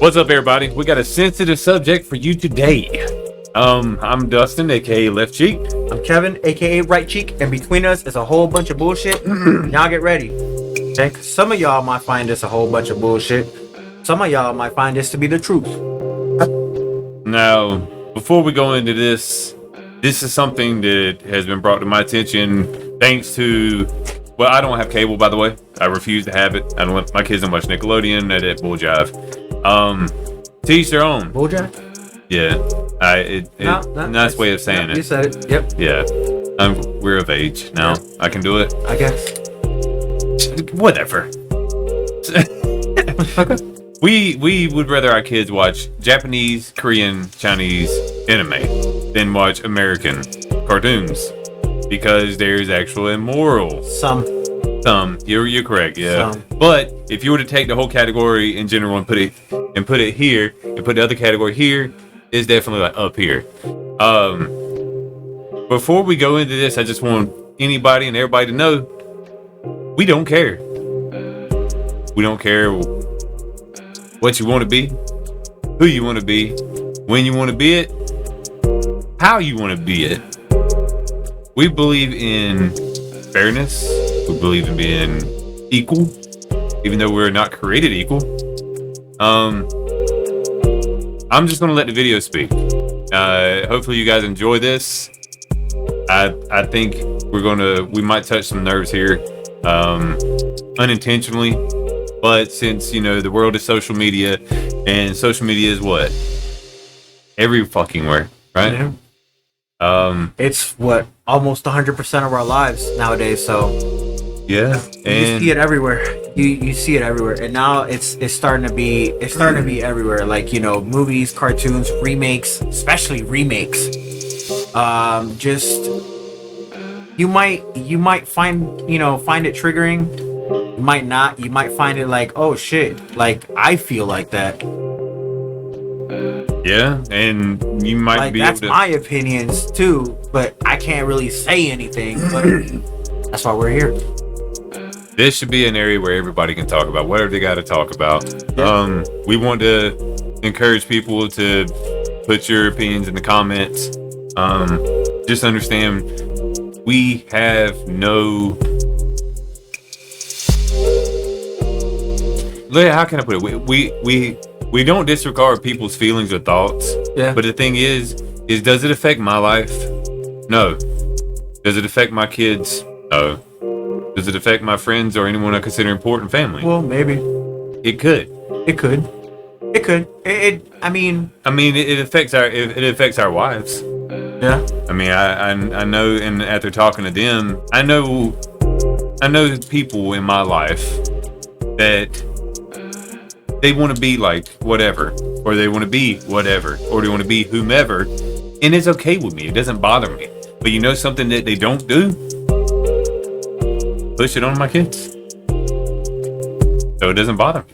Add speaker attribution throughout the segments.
Speaker 1: What's up, everybody? We got a sensitive subject for you today. I'm Dustin, aka Left Cheek.
Speaker 2: I'm Kevin, aka Right Cheek, and between us is a whole bunch of bullshit. Y'all get ready. Okay? 'Cause some of y'all might find this a whole bunch of bullshit. Some of y'all might find this to be the truth.
Speaker 1: Now, before we go into this is something that has been brought to my attention thanks to, well, I don't have cable, by the way. I refuse to have it. I don't want my kids to watch Nickelodeon. That bull jive. To each their own.
Speaker 2: Bull jack?
Speaker 1: Yeah. Nice way of saying it.
Speaker 2: You said it. Yep.
Speaker 1: Yeah. We're of age now. I can do it.
Speaker 2: I guess.
Speaker 1: Whatever. We would rather our kids watch Japanese, Korean, Chinese anime than watch American cartoons because there's actual immoral. Some. You're correct. Yeah. Some. But if you were to take the whole category in general and put it here and put the other category here, it's definitely like up here. Before we go into this, I just want anybody and everybody to know we don't care. We don't care what you want to be, who you want to be, when you want to be it, how you want to be it. We believe in fairness. We believe in being equal, even though we're not created equal. I'm just gonna let the video speak. Hopefully you guys enjoy this. I think we might touch some nerves here, unintentionally. But since, the world is social media, and social media is what? Every fucking where, right?
Speaker 2: Yeah. It's what? Almost 100% of our lives nowadays, so.
Speaker 1: Yeah.
Speaker 2: You see it everywhere. You see it everywhere. And now it's starting to be everywhere. Like, movies, cartoons, remakes, especially remakes. Just you might find it triggering. You might not. You might find it like, oh shit, like I feel like that.
Speaker 1: Yeah, and you might
Speaker 2: like,
Speaker 1: be
Speaker 2: that's
Speaker 1: able to...
Speaker 2: my opinions too, but I can't really say anything. But that's why we're here.
Speaker 1: This should be an area where everybody can talk about whatever they got to talk about.
Speaker 2: Yeah.
Speaker 1: We want to encourage people to put your opinions in the comments. Just understand, we have no... How can I put it? We don't disregard people's feelings or thoughts.
Speaker 2: Yeah.
Speaker 1: But the thing is does it affect my life? No. Does it affect my kids? No. Does it affect my friends or anyone I consider important family?
Speaker 2: Well, maybe.
Speaker 1: It could.
Speaker 2: It could. It
Speaker 1: affects our wives.
Speaker 2: Yeah.
Speaker 1: I know, and after talking to them, I know people in my life that they want to be like whatever, or they want to be whatever, or they want to be whomever, and it's okay with me. It doesn't bother me. But something that they don't do? Push it on my kids. So it doesn't bother me.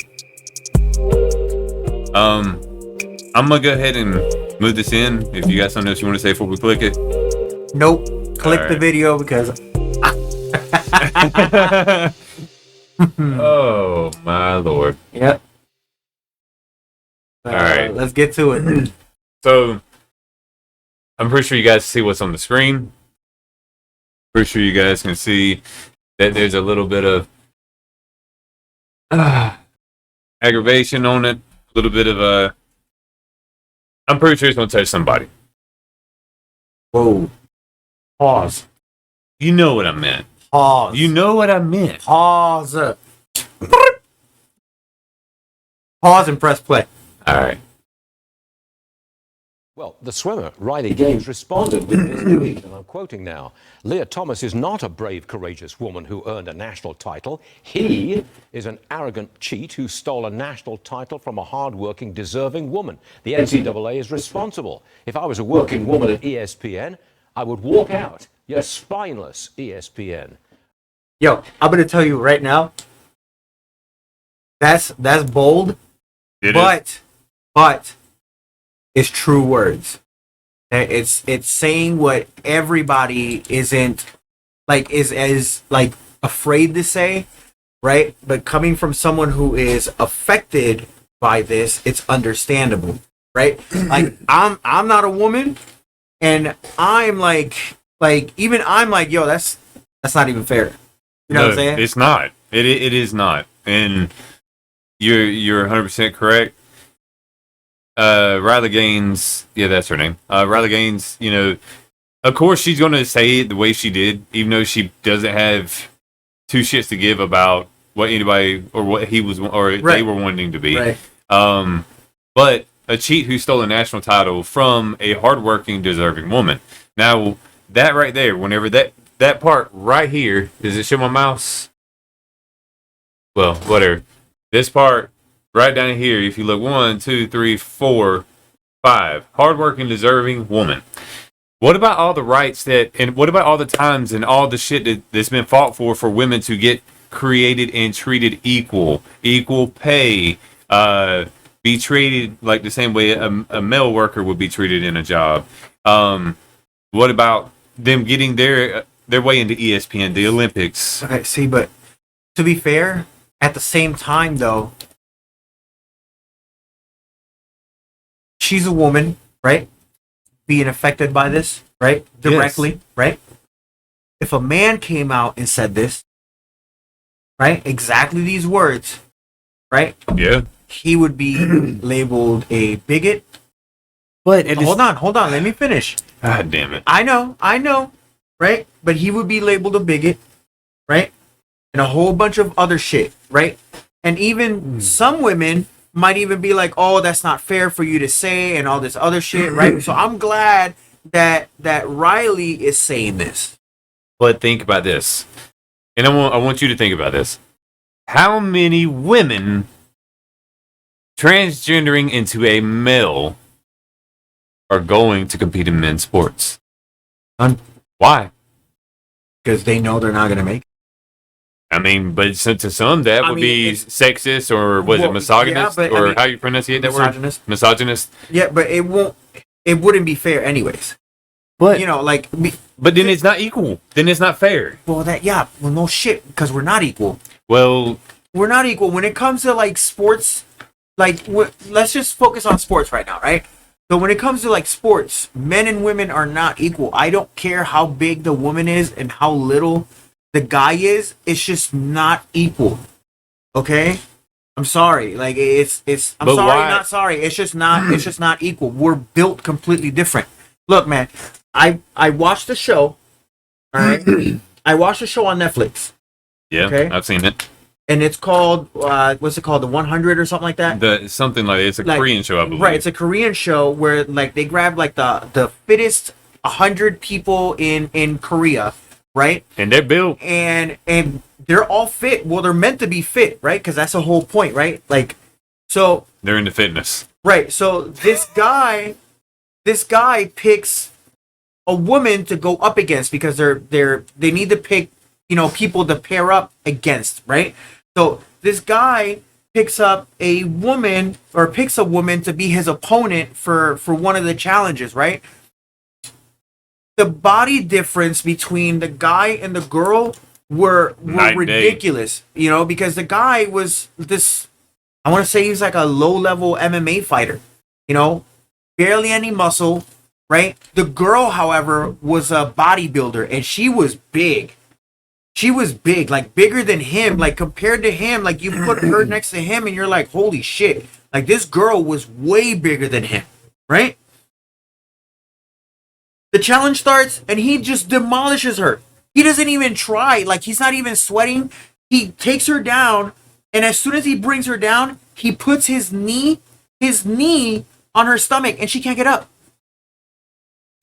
Speaker 1: I'm gonna go ahead and move this in. If you got something else you want to say before we click it.
Speaker 2: Nope. Click the video because
Speaker 1: oh my lord.
Speaker 2: Yep.
Speaker 1: All right.
Speaker 2: Let's get to it.
Speaker 1: So I'm pretty sure you guys see what's on the screen. Pretty sure you guys can see that there's a little bit of aggravation on it. A little bit of I'm pretty sure it's going to touch somebody.
Speaker 2: Whoa. Pause.
Speaker 1: You know what I meant.
Speaker 2: Pause.
Speaker 1: You know what I meant.
Speaker 2: Pause. Pause and press play.
Speaker 1: All right.
Speaker 3: Well, the swimmer, Riley Gaines, responded with this tweet, and I'm quoting now. Leah Thomas is not a brave, courageous woman who earned a national title. He is an arrogant cheat who stole a national title from a hard-working, deserving woman. The NCAA is responsible. If I was a working woman at ESPN, I would walk out. You're spineless, ESPN.
Speaker 2: Yo, I'm going to tell you right now, that's bold, but it's true words. It's saying what everybody is afraid to say, right? But coming from someone who is affected by this, it's understandable, right? Like I'm not a woman, and I'm like even I'm like, yo, that's not even fair. You know what I'm saying?
Speaker 1: It's not. It is not. And you're 100% correct. Riley Gaines, yeah, that's her name. Riley Gaines, you know, of course she's going to say it the way she did, even though she doesn't have two shits to give about what anybody or what he was or they were wanting to be.
Speaker 2: Right.
Speaker 1: But a cheat who stole a national title from a hardworking, deserving woman. Now, that right there, whenever that part right here, does it show my mouse? Well, whatever. This part right down here, if you look 1, 2, 3, 4, 5, hardworking, deserving woman. What about all the rights and what about all the times and all the shit that's been fought for women to get created and treated equal pay, be treated like the same way a male worker would be treated in a job? What about them getting their way into ESPN, the Olympics?
Speaker 2: Okay, see, but to be fair, at the same time, though, she's a woman, right? Being affected by this, right? Directly, yes. Right? If a man came out and said this, right? Exactly these words, right?
Speaker 1: Yeah.
Speaker 2: He would be labeled a bigot.
Speaker 1: But
Speaker 2: hold on, let me finish.
Speaker 1: God damn it.
Speaker 2: I know, right? But he would be labeled a bigot, right? And a whole bunch of other shit, right? And even some women might even be like, "Oh, that's not fair for you to say," and all this other shit, right? So I'm glad that Riley is saying this.
Speaker 1: But think about this, and I want you to think about this. How many women transgendering into a male are going to compete in men's sports? Why?
Speaker 2: Because they know they're not going to make it.
Speaker 1: I mean, but to some that would be sexist, or was it misogynist,
Speaker 2: yeah,
Speaker 1: or how you pronounce that
Speaker 2: misogynist.
Speaker 1: Word? Misogynist.
Speaker 2: Yeah, but it wouldn't be fair anyways.
Speaker 1: But
Speaker 2: you know, like,
Speaker 1: but then it's not equal. Then it's not fair.
Speaker 2: Well, no shit, because we're not equal.
Speaker 1: Well,
Speaker 2: we're not equal when it comes to like sports. Like, let's just focus on sports right now, right? So when it comes to like sports, men and women are not equal. I don't care how big the woman is and how little the guy is. It's just not equal. Okay? I'm sorry. Like I'm sorry,
Speaker 1: why?
Speaker 2: Not sorry. It's just not equal. We're built completely different. Look, man, I watched the show. All right? I watched the show on Netflix.
Speaker 1: Yeah, okay? I've seen it.
Speaker 2: And it's called, what's it called? The 100 or something like that?
Speaker 1: Something like it's a Korean show, I believe.
Speaker 2: Right, it's a Korean show where like they grab like the fittest 100 people in Korea, right?
Speaker 1: And they're built.
Speaker 2: And they're all fit. Well, they're meant to be fit, right? Because that's the whole point, right? Like, so
Speaker 1: they're into fitness.
Speaker 2: Right. So this guy picks a woman to go up against because they need to pick, you know, people to pair up against, right? So this guy picks a woman to be his opponent for one of the challenges, right? The body difference between the guy and the girl were ridiculous, you know, because the guy was this, I want to say he's like a low-level MMA fighter, you know, barely any muscle, right? The girl, however, was a bodybuilder, and she was big. She was big, like bigger than him, like compared to him, like you put her next to him and you're like, holy shit. Like this girl was way bigger than him, right? The challenge starts and he just demolishes her. He doesn't even try. Like he's not even sweating. He takes her down, and as soon as he brings her down, he puts his knee on her stomach, and she can't get up.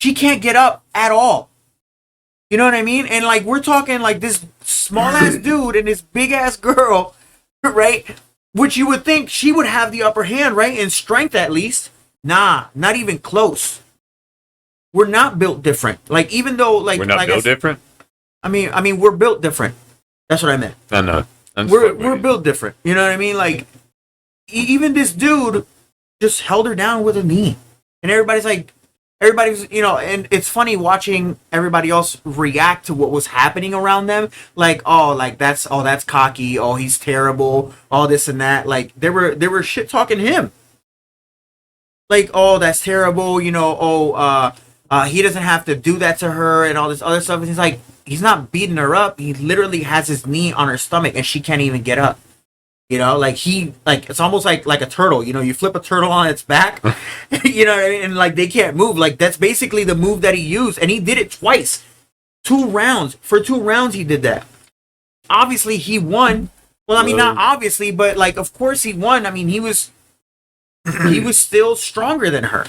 Speaker 2: She can't get up at all. You know what I mean? And like we're talking like this small ass dude and this big ass girl, right? Which you would think she would have the upper hand, right? In strength at least. Nah, not even close. We're not built different. Like even though like
Speaker 1: we're not
Speaker 2: like
Speaker 1: built different.
Speaker 2: I mean we're built different. That's what I meant.
Speaker 1: I know.
Speaker 2: We're built different. You know what I mean? Like even this dude just held her down with a knee, and everybody's like, Everybody was, and it's funny watching everybody else react to what was happening around them. Like, that's cocky. Oh, he's terrible. All this and that. Like, they were shit talking him. Like, oh, that's terrible. He doesn't have to do that to her and all this other stuff. And he's like, he's not beating her up. He literally has his knee on her stomach and she can't even get up. It's almost like a turtle. You flip a turtle on its back, you know what I mean? And like they can't move. Like that's basically the move that he used, and he did it twice, 2 rounds. For 2 rounds, he did that. Obviously, he won. Well, I mean, not obviously, but like, of course, he won. I mean, he was still stronger than her.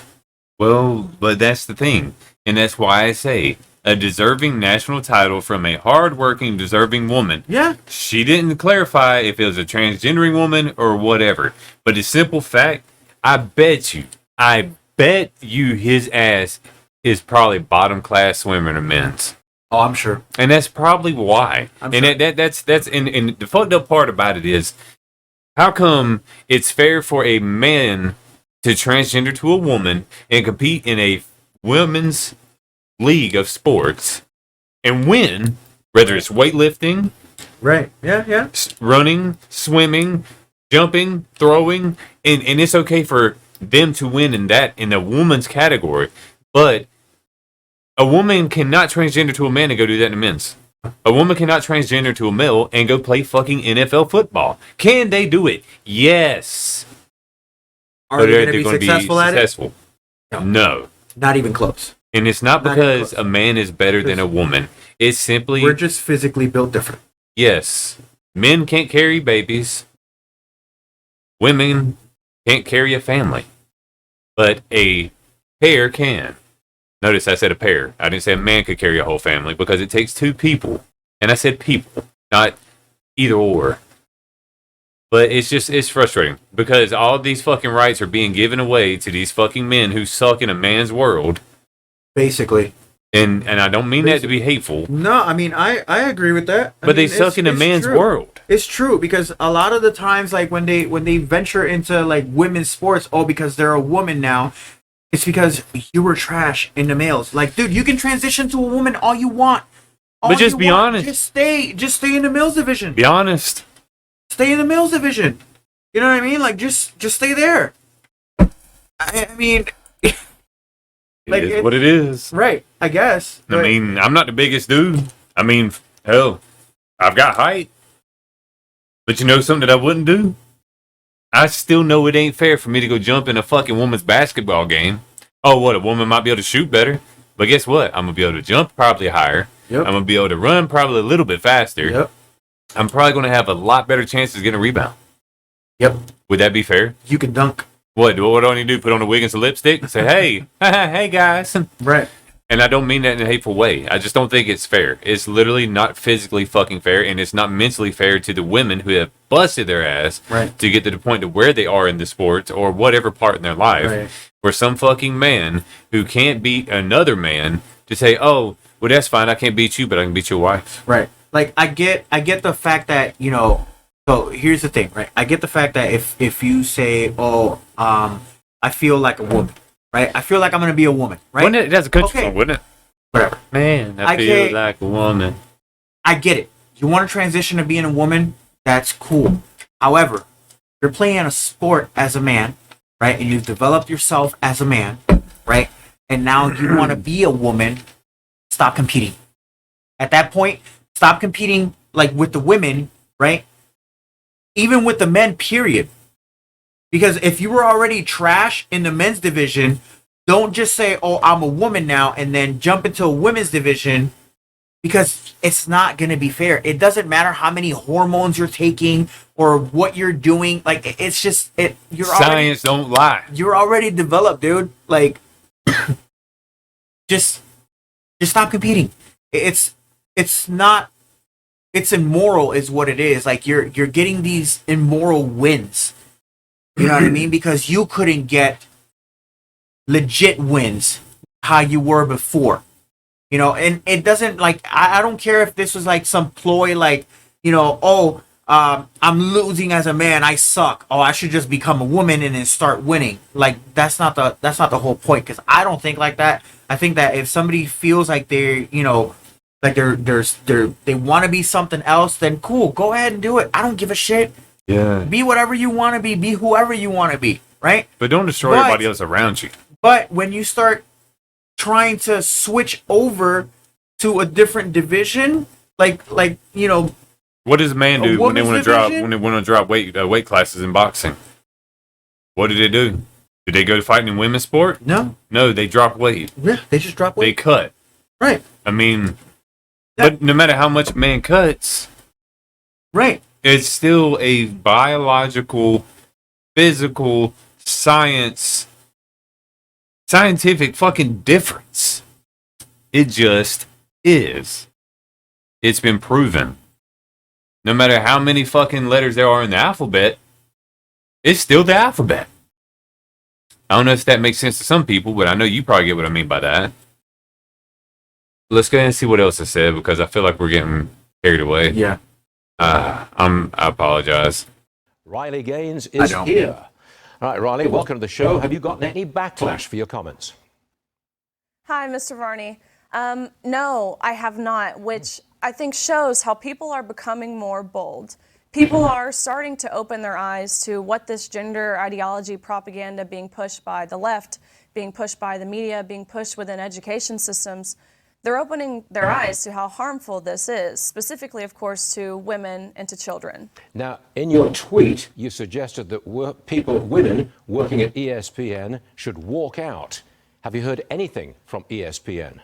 Speaker 1: Well, but that's the thing, and that's why I say a deserving national title from a hard-working, deserving woman.
Speaker 2: Yeah.
Speaker 1: She didn't clarify if it was a transgendering woman or whatever. But the simple fact, I bet you his ass is probably bottom-class swimmer in the men's.
Speaker 2: Oh, I'm sure.
Speaker 1: And that's probably why.
Speaker 2: I'm
Speaker 1: and
Speaker 2: sure.
Speaker 1: that's and the fucked up part about it is, how come it's fair for a man to transgender to a woman and compete in a women's league of sports and win, whether it's weightlifting,
Speaker 2: Right. Yeah.
Speaker 1: running, swimming, jumping, throwing, and it's okay for them to win in the woman's category, but a woman cannot transgender to a man and go do that in the men's. A woman cannot transgender to a male and go play fucking NFL football. Can they do it? Yes.
Speaker 2: Are they going to be successful at it?
Speaker 1: No.
Speaker 2: Not even close.
Speaker 1: And it's not
Speaker 2: Not
Speaker 1: because
Speaker 2: even
Speaker 1: a man is better than a woman. It's simply,
Speaker 2: We're just physically built different.
Speaker 1: yes, men can't carry babies. Women can't carry a family. But a pair can. Notice I said a pair. I didn't say a man could carry a whole family because it takes 2 people. And I said people, not either or. But it's frustrating because all these fucking rights are being given away to these fucking men who suck in a man's world.
Speaker 2: Basically.
Speaker 1: And I don't mean that to be hateful,
Speaker 2: No, I mean, I agree with that.
Speaker 1: but they suck in a man's
Speaker 2: true.
Speaker 1: world.
Speaker 2: It's true because a lot of the times, like when they venture into like women's sports, because they're a woman now, it's because you were trash in the males. Like, dude, you can transition to a woman all you want.
Speaker 1: But just be honest.
Speaker 2: Just stay in the males division.
Speaker 1: Be honest.
Speaker 2: Stay in the males division. You know what I mean? Like, just stay there. I mean, Like,
Speaker 1: It is what it is.
Speaker 2: right? I guess.
Speaker 1: I mean, I'm not the biggest dude. I mean, hell, I've got height. But you know something that I wouldn't do? I still know it ain't fair for me to go jump in a fucking woman's basketball game. Oh, what? A woman might be able to shoot better. But guess what? I'm going to be able to jump probably higher.
Speaker 2: Yep.
Speaker 1: I'm going to be able to run probably a little bit faster.
Speaker 2: Yep.
Speaker 1: I'm probably going to have a lot better chances of getting a rebound.
Speaker 2: Yep.
Speaker 1: Would that be fair?
Speaker 2: You can dunk.
Speaker 1: What do I need to do? Put on a wig and some lipstick and say, hey, hey guys.
Speaker 2: Right.
Speaker 1: And I don't mean that in a hateful way. I just don't think it's fair. It's literally not physically fucking fair, and it's not mentally fair to the women who have busted their ass
Speaker 2: Right.
Speaker 1: to get to the point of where they are in the sports or whatever part in their life.
Speaker 2: Right.
Speaker 1: For some fucking man who can't beat another man to say, oh, well, that's fine. I can't beat you, but I can beat your wife.
Speaker 2: Right. Like I get the fact that, you know, so here's the thing, right? I get the fact that if you say, oh, I feel like a woman, right? I feel like I'm gonna be a woman, right?
Speaker 1: Wouldn't it? That's a country
Speaker 2: Okay.
Speaker 1: song, wouldn't it?
Speaker 2: Whatever.
Speaker 1: Man, I feel
Speaker 2: can't-
Speaker 1: like a woman.
Speaker 2: I get it. You want to transition to being a woman? That's cool. However, you're playing a sport as a man, right? And you've developed yourself as a man, right? And now you want to be a woman. Stop competing. At that point, stop competing like with the women, right? Even with the men, period. Because if you were already trash in the men's division, don't just say, oh, I'm a woman now, and then jump into a women's division, because it's not going to be fair. It doesn't matter how many hormones you're taking or what you're doing. Like, it's just,
Speaker 1: Science don't lie.
Speaker 2: you're already developed, dude. Like, just stop competing. It's not, it's immoral is what it is. Like, you're getting these immoral wins. You know what I mean? Because you couldn't get legit wins how you were before. You know, and it doesn't, like, I don't care if this was like some ploy, like, you know, oh, I'm losing as a man, I suck. Oh, I should just become a woman and then start winning. Like that's not the whole point, because I don't think like that. I think that if somebody feels like they're, like they want to be something else, then cool, go ahead and do it. I don't give a shit.
Speaker 1: Yeah.
Speaker 2: Be whatever you want to be whoever you want to be, right?
Speaker 1: But don't destroy everybody else around you.
Speaker 2: But when you start trying to switch over to a different division, like
Speaker 1: What does a man do when they
Speaker 2: woman's
Speaker 1: want to drop
Speaker 2: division?
Speaker 1: weight classes in boxing? What do they do? Do they go to fighting in women's sport?
Speaker 2: no,
Speaker 1: No, they drop weight.
Speaker 2: yeah, they just drop
Speaker 1: They
Speaker 2: weight,
Speaker 1: cut.
Speaker 2: right?
Speaker 1: I mean,
Speaker 2: Yeah.
Speaker 1: but no matter how much a man cuts,
Speaker 2: Right.
Speaker 1: it's still a biological, physical, scientific fucking difference. It just is. It's been proven. No matter how many fucking letters there are in the alphabet, it's still the alphabet. I don't know if that makes sense to some people, but I know you probably get what I mean by that. Let's go ahead and see what else I said, because I feel like we're getting carried away.
Speaker 2: Yeah.
Speaker 1: I apologize.
Speaker 3: Riley Gaines
Speaker 2: I
Speaker 3: is
Speaker 2: don't.
Speaker 3: here. All right, Riley, welcome to the show. Have you gotten any backlash for your comments?
Speaker 4: Hi, Mr. Varney. No, I have not, which I think shows how people are becoming more bold. People are starting to open their eyes to what this gender ideology propaganda being pushed by the left, being pushed by the media, being pushed within education systems. They're opening their eyes to how harmful this is, specifically, of course, to women and to children.
Speaker 3: Now, in your tweet, you suggested that women working at ESPN should walk out. Have you heard anything from ESPN?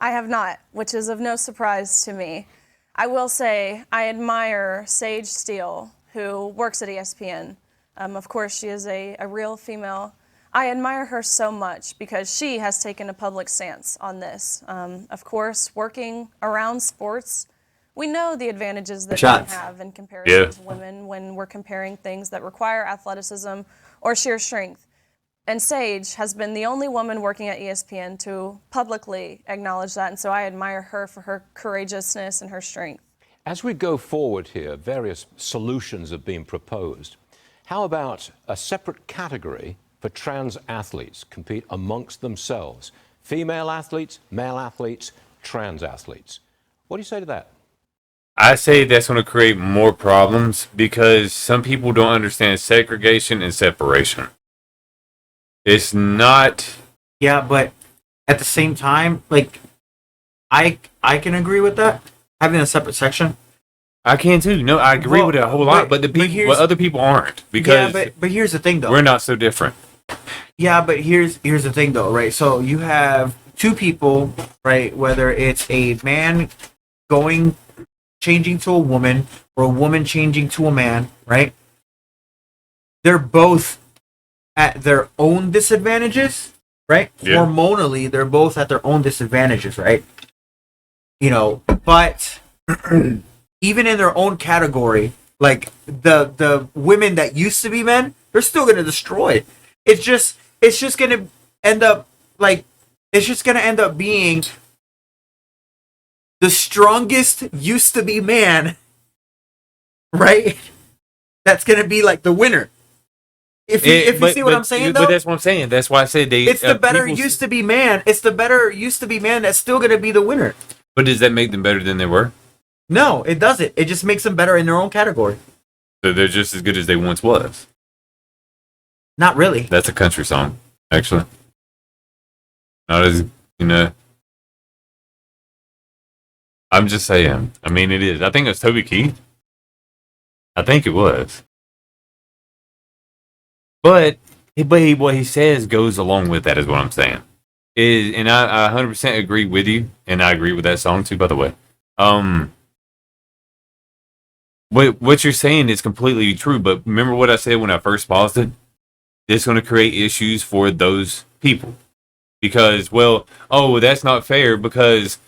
Speaker 4: I have not, which is of no surprise to me. I will say I admire Sage Steele, who works at ESPN. Of course, she is a real female. I admire her so much because she has taken a public stance on this. Of course, working around sports, we know the advantages that men have in comparison to women when we're comparing things that require athleticism or sheer strength. And Sage has been the only woman working at ESPN to publicly acknowledge that, and so I admire her for her courageousness and her strength.
Speaker 3: As we go forward here, various solutions have been proposed. How about a separate category for trans athletes compete amongst themselves? Female athletes, male athletes, trans athletes. What do you say to that?
Speaker 1: I say that's going to create more problems because some people don't understand segregation and separation. It's not.
Speaker 2: Yeah, but at the same time, like, I can agree with that, having a separate section.
Speaker 1: I can too. No, I agree with it a whole lot, but other people aren't, because
Speaker 2: but here's the thing, though.
Speaker 1: we're not so different.
Speaker 2: Yeah, but here's the thing, though, right? So you have two people, right? Whether it's a man changing to a woman, or a woman changing to a man, right? They're both at their own disadvantages, right?
Speaker 1: Yeah.
Speaker 2: Hormonally, they're both at their own disadvantages, right? But even in their own category, like the women that used to be men, they're still gonna destroy it. It's just gonna end up being the strongest used to be man, right? That's gonna be like the winner. If you see what I'm saying, though.
Speaker 1: But that's what I'm saying. That's why I say
Speaker 2: It's the better used to be man. It's the better used to be man that's still gonna be the winner.
Speaker 1: But does that make them better than they were?
Speaker 2: No, it doesn't. It just makes them better in their own category.
Speaker 1: So they're just as good as they once was.
Speaker 2: Not really.
Speaker 1: That's a country song, actually. Not as, I'm just saying. I mean, it is. I think it was Toby Keith. I think it was. But what he says goes along with that, is what I'm saying. And I 100% agree with you, and I agree with that song too, by the way. What you're saying is completely true, but remember what I said when I first paused it? It's going to create issues for those people. Because, that's not fair, because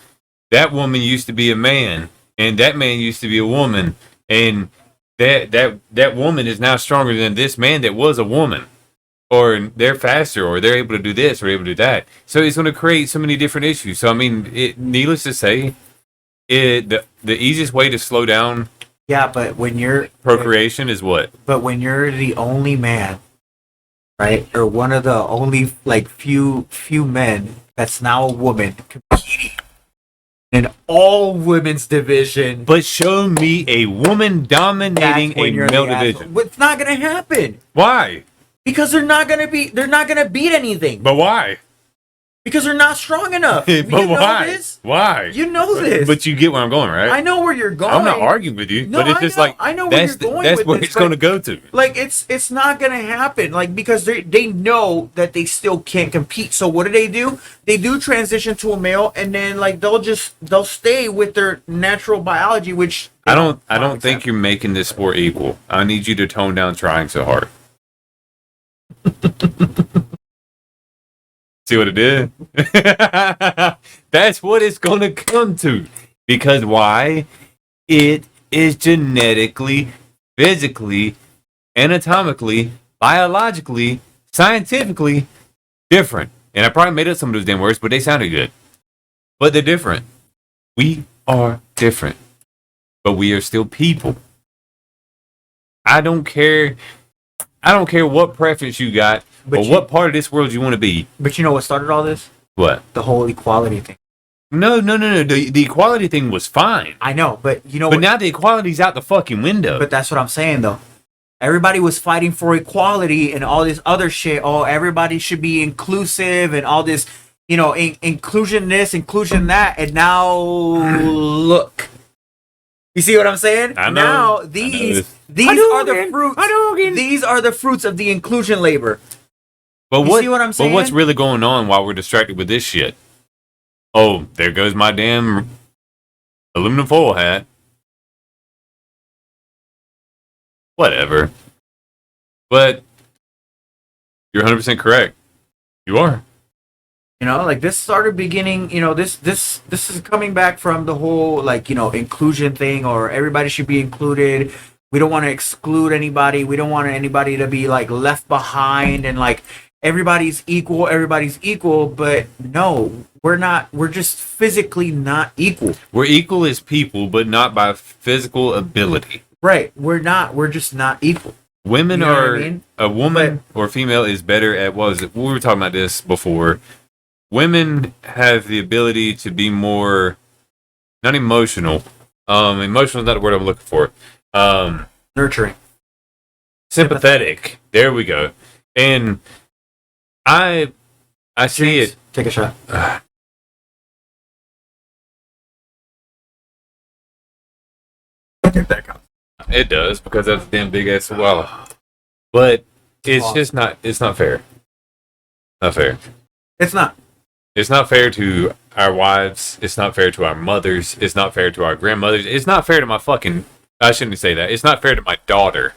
Speaker 1: that woman used to be a man, and that man used to be a woman, and that woman is now stronger than this man that was a woman. Or they're faster, or they're able to do this, or able to do that. So it's going to create so many different issues. So, I mean, needless to say, the easiest way to slow down
Speaker 2: Yeah, but when you're
Speaker 1: Procreation is what?
Speaker 2: but when you're the only man, right, or one of the only like few men that's now a woman competing in all women's division,
Speaker 1: But show me a woman dominating
Speaker 2: that's when
Speaker 1: a
Speaker 2: you're
Speaker 1: male
Speaker 2: the asshole.
Speaker 1: division.
Speaker 2: It's not gonna happen
Speaker 1: Why?
Speaker 2: because they're not gonna beat anything
Speaker 1: But why?
Speaker 2: because they're not strong enough. You
Speaker 1: But
Speaker 2: know
Speaker 1: why?
Speaker 2: this.
Speaker 1: Why?
Speaker 2: You know this.
Speaker 1: But you get where I'm going, right?
Speaker 2: I know where you're going.
Speaker 1: I'm not arguing with you,
Speaker 2: No,
Speaker 1: but it's
Speaker 2: I
Speaker 1: just
Speaker 2: know-
Speaker 1: like
Speaker 2: I know where
Speaker 1: that's
Speaker 2: you're going
Speaker 1: that's
Speaker 2: with
Speaker 1: where
Speaker 2: this,
Speaker 1: it's going to
Speaker 2: but-
Speaker 1: go to.
Speaker 2: Like it's not gonna happen. Like because they know that they still can't compete. So what do? They do transition to a male, and then like they'll stay with their natural biology, which
Speaker 1: I don't
Speaker 2: accept.
Speaker 1: think you're making this sport equal. I need you to tone down trying so hard. See what it did? That's what it's going to come to. Because why? It is genetically, physically, anatomically, biologically, scientifically different. And I probably made up some of those damn words, but they sounded good. But they're different. We are different. But we are still people. I don't care what preference you got
Speaker 2: But
Speaker 1: or
Speaker 2: you-
Speaker 1: what part of this world you want to be.
Speaker 2: But you know what started all this?
Speaker 1: What?
Speaker 2: The whole equality thing.
Speaker 1: No. The equality thing was fine.
Speaker 2: I know, but you know
Speaker 1: But
Speaker 2: what?
Speaker 1: now the equality's out the fucking window.
Speaker 2: But that's what I'm saying though. Everybody was fighting for equality and all this other shit. Oh, everybody should be inclusive and all this, inclusion this, inclusion that. And now look. You see what I'm saying?
Speaker 1: I know.
Speaker 2: Now
Speaker 1: I know
Speaker 2: these
Speaker 1: this.
Speaker 2: are the fruits. These are the fruits of the inclusion labor.
Speaker 1: But
Speaker 2: You see what I'm
Speaker 1: But what's
Speaker 2: saying?
Speaker 1: really going on while we're distracted with this shit? Oh, there goes my damn aluminum foil hat. Whatever. But you're 100% correct. You are.
Speaker 2: Like this started beginning, this is coming back from the whole inclusion thing, or everybody should be included. We don't want to exclude anybody. We don't want anybody to be like left behind and like everybody's equal, but no, we're not. We're just physically not equal.
Speaker 1: We're equal as people, but not by physical ability.
Speaker 2: Right. We're not. We're just not equal.
Speaker 1: Women
Speaker 2: You know what I
Speaker 1: are
Speaker 2: mean?
Speaker 1: a woman or female is better at what was it? We were talking about this before. Women have the ability to be more not emotional. Emotional is not the word I'm looking for.
Speaker 2: Nurturing.
Speaker 1: Sympathetic. There we go. And I see it.
Speaker 2: Take a shot.
Speaker 1: It does because that's a damn big ass wallet. But it's just not. It's not fair. Not fair.
Speaker 2: It's not.
Speaker 1: It's not fair to our wives. It's not fair to our mothers. It's not fair to our grandmothers. It's not fair to my fucking. I shouldn't say that. It's not fair to my daughter.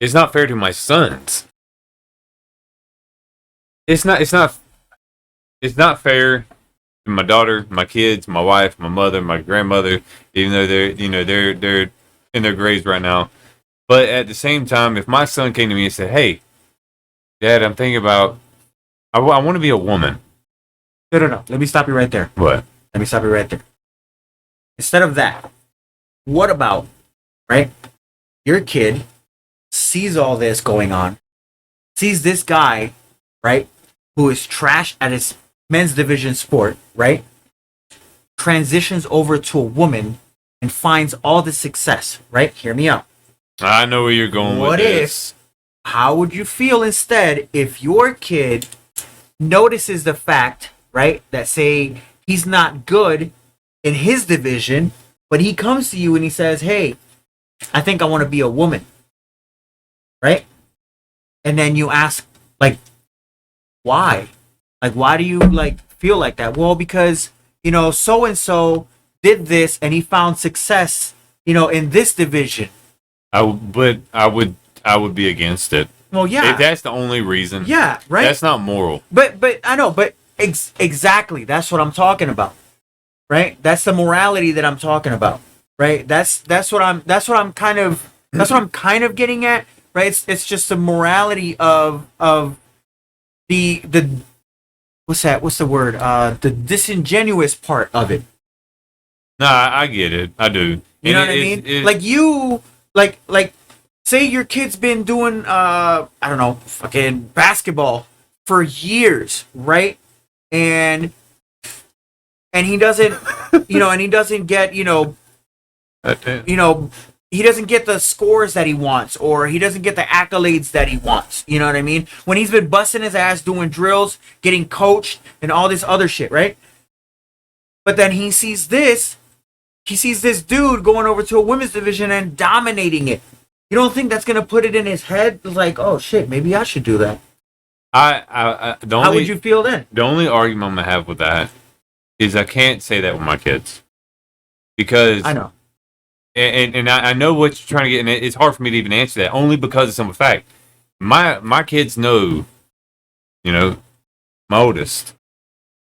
Speaker 1: It's not fair to my sons. It's not. It's not. It's not fair to my daughter, my kids, my wife, my mother, my grandmother. Even though they're in their graves right now. But at the same time, if my son came to me and said, "Hey, Dad, I'm thinking about. I want to be a woman."
Speaker 2: No. Let me stop you right there.
Speaker 1: What?
Speaker 2: Let me stop you right there. Instead of that, what about, right? Your kid sees all this going on, sees this guy, right, who is trash at his men's division sport, right? Transitions over to a woman and finds all the success, right? Hear me out.
Speaker 1: I know where you're going
Speaker 2: What
Speaker 1: with this.
Speaker 2: How would you feel instead if your kid notices the fact, right, that say he's not good in his division, but he comes to you and he says, "Hey, I think I want to be a woman," right? And then you ask, like, why? Like, why do you feel like that? Well, because so and so did this and he found success, in this division.
Speaker 1: I would be against it.
Speaker 2: Well, yeah,
Speaker 1: If that's the only reason.
Speaker 2: yeah, right.
Speaker 1: That's not moral.
Speaker 2: But I know, but exactly, that's what I'm talking about, right? That's the morality that I'm talking about, right? That's what I'm kind of getting at, right? It's just the morality of the what's that? What's the word? The disingenuous part of it.
Speaker 1: Nah, I get it. I do.
Speaker 2: You know
Speaker 1: And
Speaker 2: what I
Speaker 1: it-
Speaker 2: mean?
Speaker 1: it-
Speaker 2: Like you, like, say your kid's been doing, I don't know, fucking basketball for years, right? And he doesn't, and he doesn't get, you know, he doesn't get the scores that he wants, or he doesn't get the accolades that he wants. You know what I mean? When he's been busting his ass doing drills, getting coached, and all this other shit, right? But then he sees this dude going over to a women's division and dominating it. You don't think that's gonna put it in his head like, oh shit, maybe I should do that? How would you feel then?
Speaker 1: The only argument I'm gonna have with that is I can't say that with my kids because
Speaker 2: I know.
Speaker 1: and I know what you're trying to get, and it's hard for me to even answer that only because of some fact. My kids know, my oldest,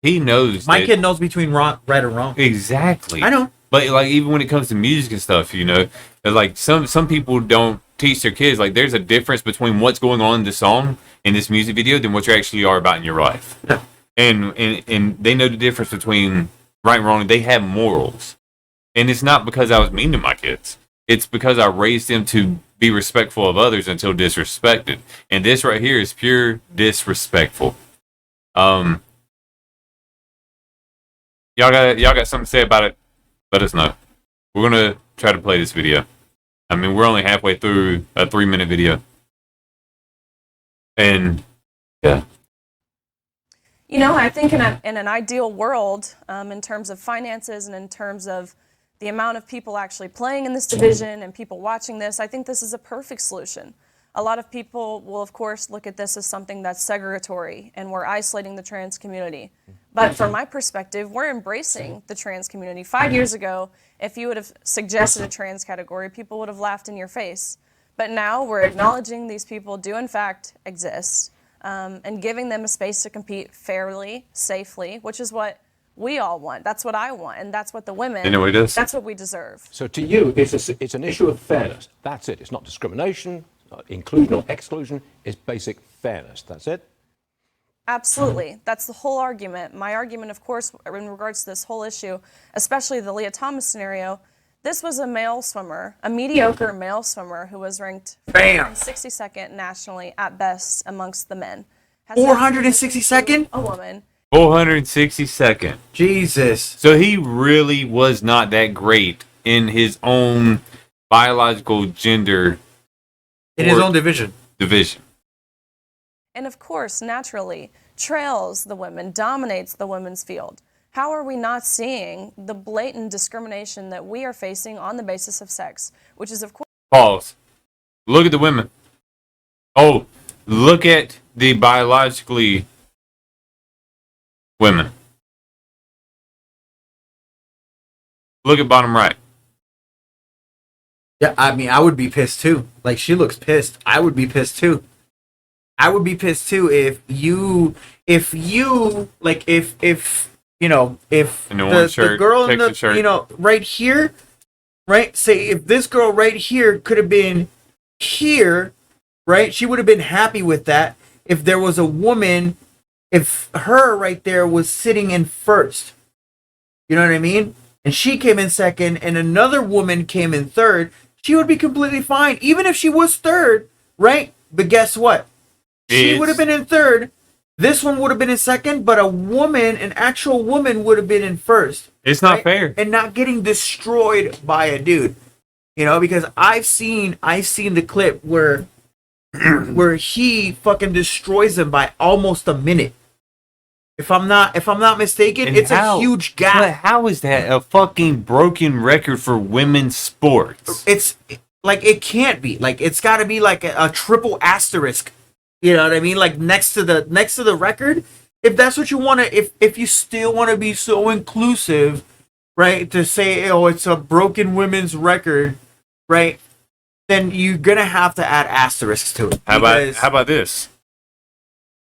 Speaker 1: he knows.
Speaker 2: My kid knows between right and wrong.
Speaker 1: Exactly.
Speaker 2: I know.
Speaker 1: But like even when it comes to music and stuff, like some people don't teach their kids like there's a difference between what's going on in this song in this music video than what you actually are about in your life.
Speaker 2: Yeah.
Speaker 1: And they know the difference between right and wrong. They have morals. And it's not because I was mean to my kids. It's because I raised them to be respectful of others until disrespected. And this right here is pure disrespectful. Y'all got something to say about it? Let us know. We're gonna try to play this video. I mean, we're only halfway through a 3-minute video. And yeah.
Speaker 4: I think in an ideal world, in terms of finances and in terms of the amount of people actually playing in this division and people watching this, I think this is a perfect solution. A lot of people will, of course, look at this as something that's segregatory and we're isolating the trans community. But from my perspective, we're embracing the trans community. 5 years ago, if you would have suggested a trans category, people would have laughed in your face. But now we're acknowledging these people do in fact exist, and giving them a space to compete fairly, safely, which is what we all want. That's what I want, and that's what the women, that's what we deserve.
Speaker 3: So to you, it's an issue of fairness. That's it. It's not discrimination, not inclusion or exclusion. It's basic fairness. That's it?
Speaker 4: Absolutely. That's the whole argument. My argument, of course, in regards to this whole issue, especially the Leah Thomas scenario, this was a male swimmer, a mediocre male swimmer who was ranked 462nd nationally at best amongst the men.
Speaker 2: 462nd?
Speaker 4: A woman.
Speaker 1: 462nd.
Speaker 2: Jesus.
Speaker 1: So he really was not that great in his own biological gender
Speaker 2: In his own division.
Speaker 4: And of course, naturally, trails the women, dominates the women's field. How are we not seeing the blatant discrimination that we are facing on the basis of sex, which is, of course...
Speaker 1: Pause. Look at the women. Oh, look at the biologically women. Look at bottom right.
Speaker 2: Yeah, I mean, I would be pissed too. Like, she looks pissed. I would be pissed too. I would be pissed too if the girl in the, right here, right? Say if this girl right here could have been here, right? She would have been happy with that. If there was a woman, if her right there was sitting in first, you know what I mean? And she came in second and another woman came in third, she would be completely fine. Even if she was third, right? But guess what? She would have been in third. This one would have been in second, but an actual woman would have been in first.
Speaker 1: It's not fair.
Speaker 2: And not getting destroyed by a dude. Because I've seen the clip where he fucking destroys him by almost a minute. If I'm not mistaken,
Speaker 1: And
Speaker 2: it's a huge
Speaker 1: But
Speaker 2: gap.
Speaker 1: how is that a fucking broken record for women's sports?
Speaker 2: It's like it can't be. Like it's got to be like a triple asterisk. You know what I mean? Like next to the record. If that's what you want to, if you still want to be so inclusive, right? To say, oh, it's a broken women's record, right? Then you're gonna have to add asterisks to it.
Speaker 1: How about this?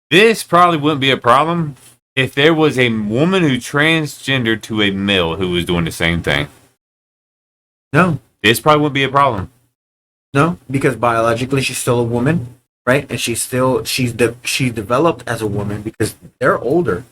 Speaker 1: This probably wouldn't be a problem if there was a woman who transgendered to a male who was doing the same thing.
Speaker 2: No,
Speaker 1: This probably wouldn't be a problem.
Speaker 2: no, because biologically she's still a woman, right? And she's developed as a woman because they're older.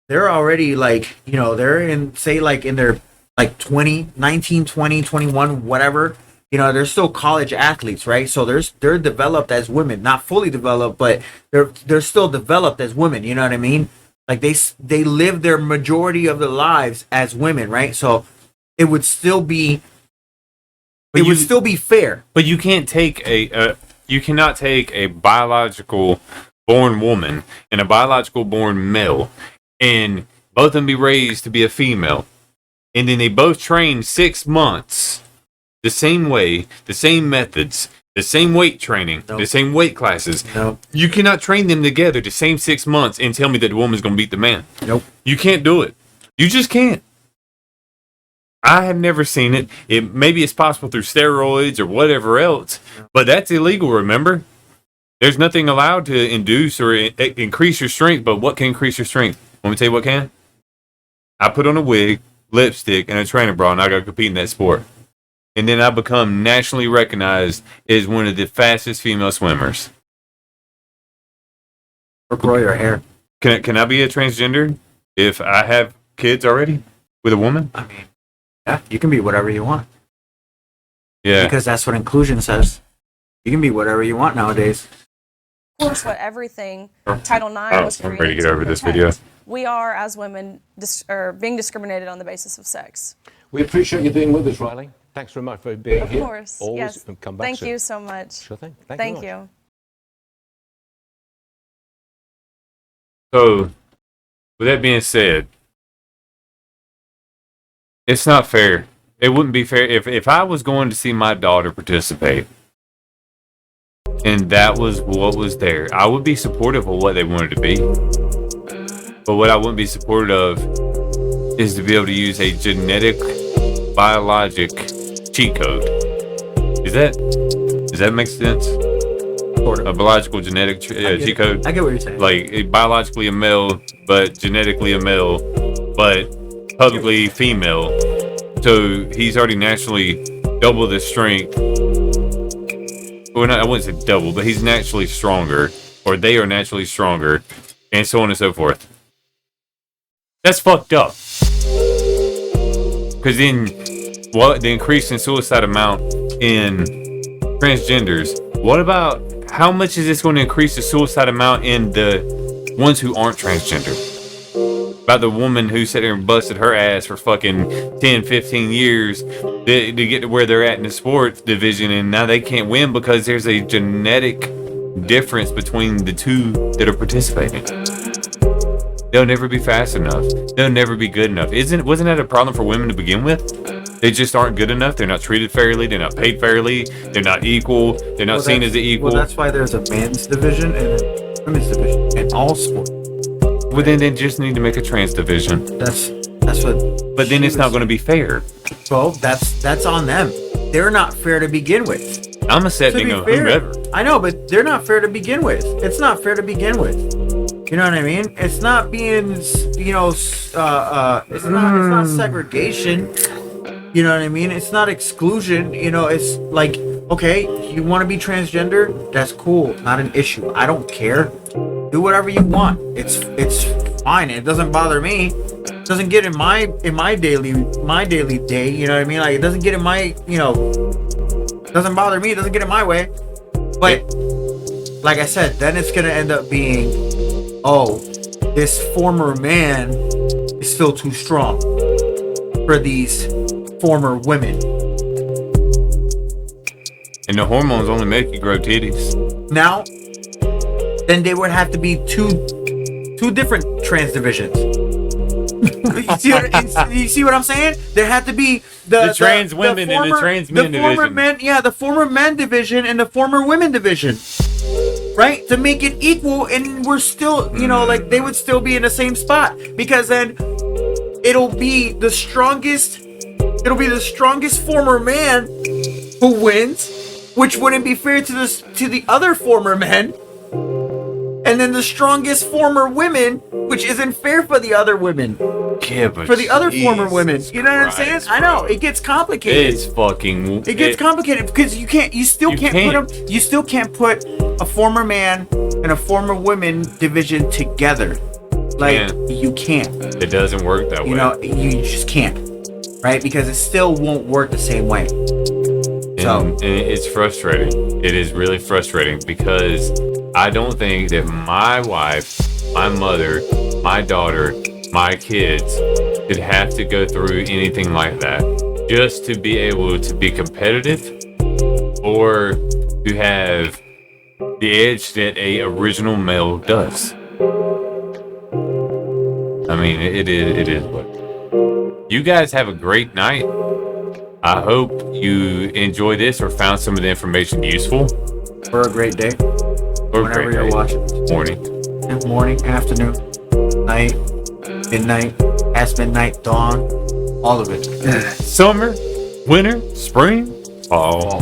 Speaker 2: They're already like, they're in, say, like in their like 20, 19, 20, 21, whatever. You know, they're still college athletes, right? So they're developed as women, not fully developed, but they're still developed as women. You know what I mean? Like they live their majority of their lives as women, right? So it would still be fair.
Speaker 1: But you can't take you cannot take a biological born woman and a biological born male, and both of them be raised to be a female, and then they both train 6 months the same way, the same methods, the same weight training,
Speaker 2: Nope.
Speaker 1: the same weight classes.
Speaker 2: Nope.
Speaker 1: You cannot train them together the same 6 months and tell me that the woman's going to beat the man.
Speaker 2: Nope.
Speaker 1: You can't do it. You just can't. I have never seen it. Maybe it's possible through steroids or whatever else, but that's illegal, remember? There's nothing allowed to induce or increase your strength, but what can increase your strength? Want me to tell you what can? I put on a wig, lipstick, and a trainer bra, and I got to compete in that sport. And then I become nationally recognized as one of the fastest female swimmers.
Speaker 2: Or grow your hair.
Speaker 1: Can I be a transgender if I have kids already with a woman?
Speaker 2: I mean, yeah, you can be whatever you want.
Speaker 1: Yeah.
Speaker 2: Because that's what inclusion says. You can be whatever you want nowadays.
Speaker 4: Of course, what everything Title IX was
Speaker 1: I'm
Speaker 4: created
Speaker 1: ready to get over this
Speaker 4: protect.
Speaker 1: video.
Speaker 4: We are, as women, being discriminated on the basis of sex.
Speaker 3: We appreciate you being with us, Riley. Thanks very much for being
Speaker 4: Of
Speaker 3: here.
Speaker 4: course,
Speaker 3: Always
Speaker 4: yes.
Speaker 3: come back
Speaker 4: Thank
Speaker 3: soon.
Speaker 4: you so much.
Speaker 3: Sure thing.
Speaker 4: Thank
Speaker 3: very much.
Speaker 4: you.
Speaker 1: So, with that being said, it's not fair. It wouldn't be fair if I was going to see my daughter participate and that was what was there. I would be supportive of what they wanted to be. But what I wouldn't be supportive of is to be able to use a genetic, biologic cheat code. Does that make sense?
Speaker 2: Sort
Speaker 1: A
Speaker 2: of.
Speaker 1: biological genetic cheat code?
Speaker 2: I get what you're saying.
Speaker 1: Like biologically a male, but genetically a male, but publicly female. So he's already naturally double the strength. Well, not, I wouldn't say double, but he's naturally stronger, or they are naturally stronger, and so on and so forth. That's fucked up. Because then, what the increase in suicide amount in transgenders? What about how much is this going to increase the suicide amount in the ones who aren't transgender? About the woman who sat there and busted her ass for fucking 10, 15 years to get to where they're at in the sports division, and now they can't win because there's a genetic difference between the two that are participating. They'll never be fast enough. They'll never be good enough. Wasn't that a problem for women to begin with? They just aren't good enough. They're not treated fairly. They're not paid fairly. They're not equal. They're not seen as equal.
Speaker 2: Well, that's why there's a men's division and a women's division in all sports.
Speaker 1: Well, then they just need to make a trans division.
Speaker 2: That's what.
Speaker 1: But then it's not going to be fair.
Speaker 2: Well, that's on them. They're not fair to begin with.
Speaker 1: I'm
Speaker 2: To
Speaker 1: accepting
Speaker 2: be
Speaker 1: of
Speaker 2: fair,
Speaker 1: whoever.
Speaker 2: I know, but they're not fair to begin with. It's not fair to begin with. You know what I mean? It's not being, it's not segregation. You know what I mean? It's not exclusion. You know, it's like, okay, you want to be transgender? That's cool. Not an issue. I don't care. Do whatever you want. It's fine. It doesn't bother me. It doesn't get in my daily day. You know what I mean? Like, it doesn't get in my, it doesn't bother me. It doesn't get in my way. But like I said, then it's gonna end up being, oh, this former man is still too strong for these former women.
Speaker 1: And the hormones only make you grow titties.
Speaker 2: Now, then they would have to be two different trans divisions. You see what I'm saying? There had to be the
Speaker 1: trans women and the trans men division.
Speaker 2: The former men division and the former women division. Right? To make it equal, and we're still, like they would still be in the same spot, because then it'll be the strongest former man who wins, which wouldn't be fair to the other former men. And then the strongest former women, which isn't fair for the other women.
Speaker 1: Yeah, but
Speaker 2: For the other former women.
Speaker 1: Jesus
Speaker 2: You know what I'm saying?
Speaker 1: Christ,
Speaker 2: I know.
Speaker 1: bro.
Speaker 2: It gets complicated.
Speaker 1: It's fucking.
Speaker 2: It gets complicated because you still can't put a former man and a former women division together. Like,
Speaker 1: Can't.
Speaker 2: you can't.
Speaker 1: It doesn't work that way.
Speaker 2: You just can't. right? Because it still won't work the same way.
Speaker 1: And it's frustrating. It is really frustrating because I don't think that my wife, my mother, my daughter, my kids should have to go through anything like that just to be able to be competitive or to have the edge that a original male does. I mean, it is what. You guys have a great night. I hope you enjoy this or found some of the information useful.
Speaker 2: For a great day.
Speaker 1: Or
Speaker 2: Whenever you're watching.
Speaker 1: Morning.
Speaker 2: Morning, afternoon, night, midnight, past midnight, dawn, all of it.
Speaker 1: Summer, winter, spring, fall.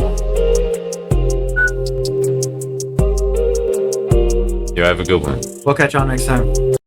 Speaker 1: You have a good one.
Speaker 2: We'll catch y'all next time.